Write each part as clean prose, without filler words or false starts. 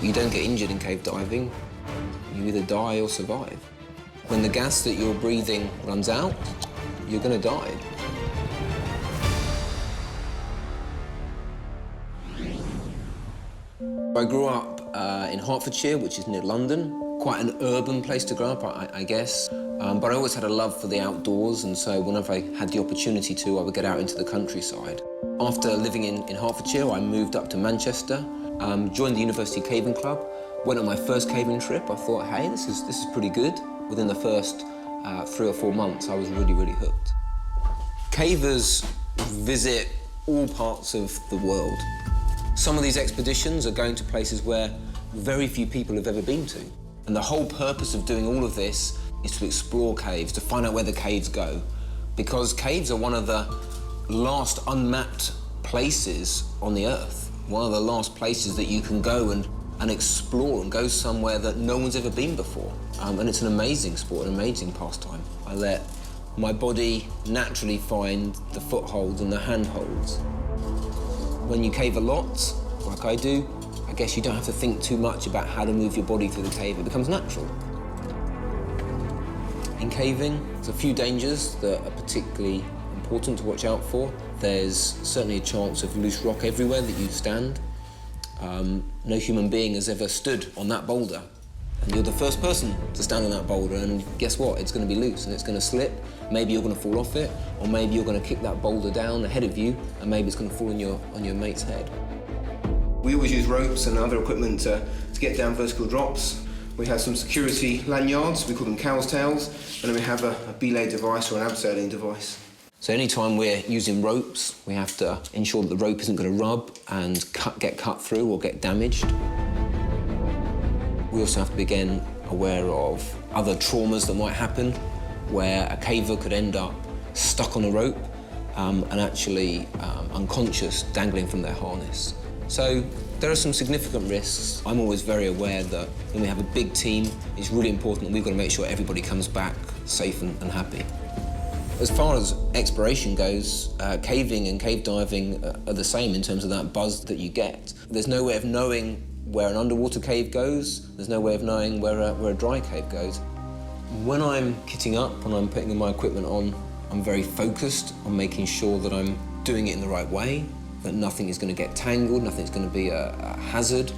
You don't get injured in cave diving. You either die or survive. When the gas that you're breathing runs out, you're going to die. I grew up in Hertfordshire, which is near London. Quite an urban place to grow up, I guess. But I always had a love for the outdoors, and so whenever I had the opportunity to, I would get out into the countryside. After living in Hertfordshire, I moved up to Manchester, joined the University Caving Club, went on my first caving trip. I thought, hey, this is pretty good. Within the first 3 or 4 months, I was really hooked. Cavers visit all parts of the world. Some of these expeditions are going to places where very few people have ever been to. And the whole purpose of doing all of this is to explore caves, to find out where the caves go. Because caves are one of the last unmapped places on the Earth. One of the last places that you can go and explore and go somewhere that no one's ever been before. And it's an amazing sport, an amazing pastime. I let my body naturally find the footholds and the handholds. When you cave a lot, like I do, I guess you don't have to think too much about how to move your body through the cave. It becomes natural. In caving, there's a few dangers that are particularly important to watch out for. There's certainly a chance of loose rock everywhere that you stand. No human being has ever stood on that boulder. And you're the first person to stand on that boulder, and guess what? It's going to be loose and it's going to slip. Maybe you're going to fall off it, or maybe you're going to kick that boulder down ahead of you, and maybe it's going to fall on your mate's head. We always use ropes and other equipment to get down vertical drops. We have some security lanyards, we call them cow's tails, and then we have a belay device or an abseiling device. So anytime we're using ropes, we have to ensure that the rope isn't going to rub and get cut through or get damaged. We also have to be, again, aware of other traumas that might happen, where a caver could end up stuck on a rope and actually unconscious, dangling from their harness. So there are some significant risks. I'm always very aware that when we have a big team, it's really important that we've got to make sure everybody comes back safe and happy. As far as exploration goes, caving and cave diving are the same in terms of that buzz that you get. There's no way of knowing where an underwater cave goes. There's no way of knowing where a dry cave goes. When I'm kitting up and I'm putting my equipment on, I'm very focused on making sure that I'm doing it in the right way, that nothing is going to get tangled, nothing's going to be a hazard.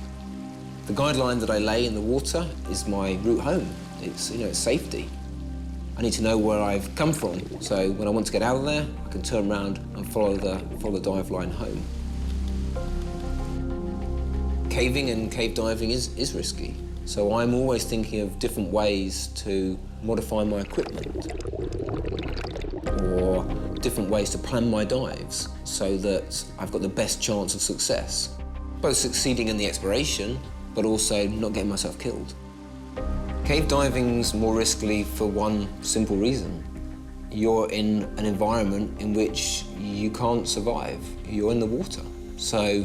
The guideline that I lay in the water is my route home. It's safety. I need to know where I've come from, so when I want to get out of there, I can turn around and follow the dive line home. Caving and cave diving is risky, so I'm always thinking of different ways to modify my equipment or different ways to plan my dives so that I've got the best chance of success, both succeeding in the exploration, but also not getting myself killed. Cave diving's more risky for one simple reason. You're in an environment in which you can't survive. You're in the water. So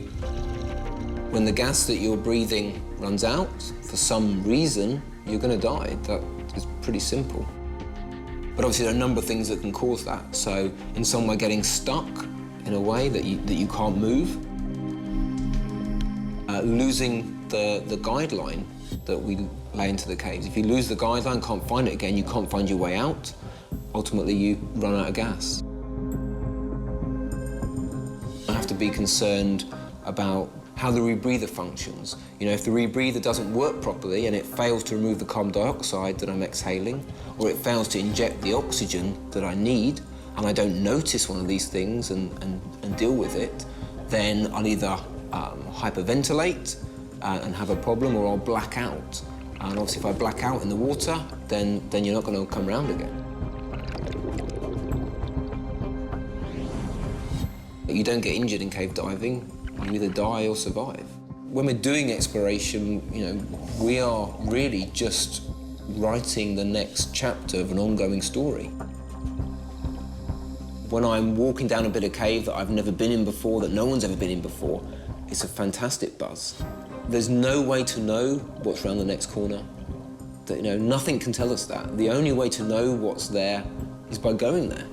when the gas that you're breathing runs out, for some reason, you're going to die. That is pretty simple. But obviously there are a number of things that can cause that. So in some way getting stuck in a way that you can't move, losing the guideline that we lay into the caves. If you lose the guideline, can't find it again, you can't find your way out, ultimately you run out of gas. I have to be concerned about how the rebreather functions. If the rebreather doesn't work properly and it fails to remove the carbon dioxide that I'm exhaling, or it fails to inject the oxygen that I need, and I don't notice one of these things and deal with it, then I'll either hyperventilate and have a problem, or I'll black out. And obviously if I black out in the water, then you're not going to come around again. You don't get injured in cave diving. You either die or survive. When we're doing exploration, we are really just writing the next chapter of an ongoing story. When I'm walking down a bit of cave that I've never been in before, that no one's ever been in before, it's a fantastic buzz. There's no way to know what's around the next corner. Nothing can tell us that. The only way to know what's there is by going there.